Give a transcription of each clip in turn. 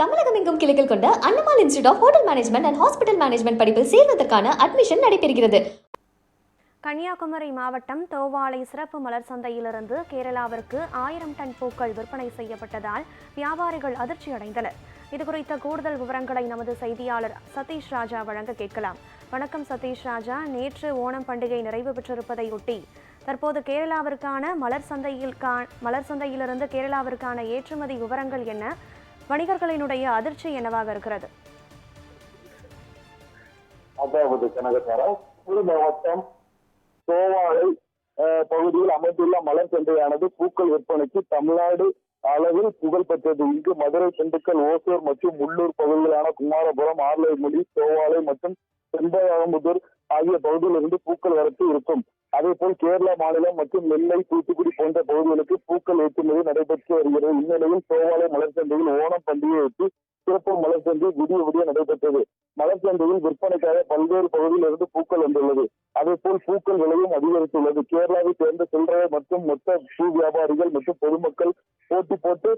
தமிழகம் எங்கும் கிளைகள் கொண்ட Annamal institute of hotel management and hospital management படிப்பில் சேர்வதற்கான அட்மிஷன் நடைபெறுகிறது. கன்னியாகுமரி மாவட்டம் தோவாளை சிறப்பு மலர் சந்தையிலிருந்து கேரளாவிற்கு 1000 டன் பூக்கள் விற்பனை செய்யப்பட்டதால் வியாபாரிகள் அதிர்ச்சி அடைந்தனர். இதுகுறித்த கூடுதல் விவரங்களை நமது செய்தியாளர் சதீஷ் ராஜா வழங்க கேட்கலாம். வணக்கம் சதீஷ் ராஜா. நேற்று ஓணம் பண்டிகை நிறைவு பெற்றிருப்பதையொட்டி தற்போது கேரளாவிற்கான மலர் சந்தையிலிருந்து கேரளாவிற்கான ஏற்றுமதி விவரங்கள் என்ன? வணிகர்களினுடைய அதிர்ச்சி என்னவாக இருக்கிறது? அதாவது கனகசாரா மாவட்டம் தோவாளை பகுதியில் அமைந்துள்ள மலர் சந்தையானது பூக்கள் விற்பனைக்கு தமிழ்நாடு அளவில் புகழ் பெற்றது. இங்கு மதுரை, திண்டுக்கல், ஓசூர் மற்றும் உள்ளூர் பகுதிகளான குமாரபுரம், ஆர்லைமொழி, தோவாளை மற்றும் செம்பகமுதூர் ஆகிய பகுதியிலிருந்து பூக்கள் வரத்து இருக்கும். அதே போல் கேரளா மாநிலம் மற்றும் நெல்லை, தூத்துக்குடி போன்ற பகுதிகளுக்கு பூக்கள் ஏற்றுமதி நடைபெற்று வருகிறது. இந்நிலையில் தோவாளை மலர் சந்தையில் ஓணம் பண்டிகையொட்டி சிறப்பு மலர் சந்தை விடிய நடைபெற்றது. மலர் சந்தையில் விற்பனைக்காக பல்வேறு பகுதியில் இருந்து பூக்கள் வந்துள்ளது. அதே போல் பூக்கள் விலையும் அதிகரித்துள்ளது. கேரளாவை சேர்ந்த சில்லறை மற்றும் மொத்த பூ வியாபாரிகள் மற்றும் பொதுமக்கள் போட்டி போட்டு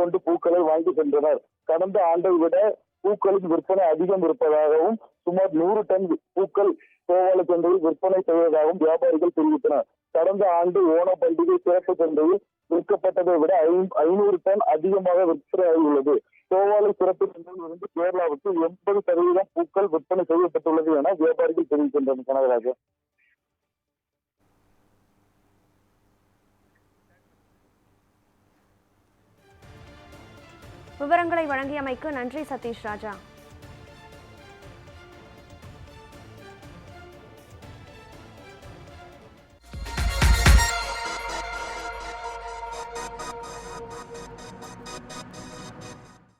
கொண்டு பூக்களை வாங்கி சென்றனர். கடந்த ஆண்டை விட பூக்களின் விற்பனை அதிகம் இருப்பதாகவும் சுமார் 100 டன் பூக்கள் தோவாளை சந்தையில் விற்பனை செய்வதாகவும் வியாபாரிகள் தெரிவித்தனர். கடந்த ஆண்டு ஓண பண்டிகை சிறப்பு சந்தையில் விற்கப்பட்டதை விட 500 டன் அதிகமாக விற்பனையாகியுள்ளது. தோவாளை சிறப்பு சந்தையில் இருந்து கேரளாவுக்கு 80% பூக்கள் விற்பனை செய்யப்பட்டுள்ளது என வியாபாரிகள் தெரிவிக்கின்றனர். கனகராஜா, விவரங்களை வழங்கியமைக்கு நன்றி சதீஷ் ராஜா.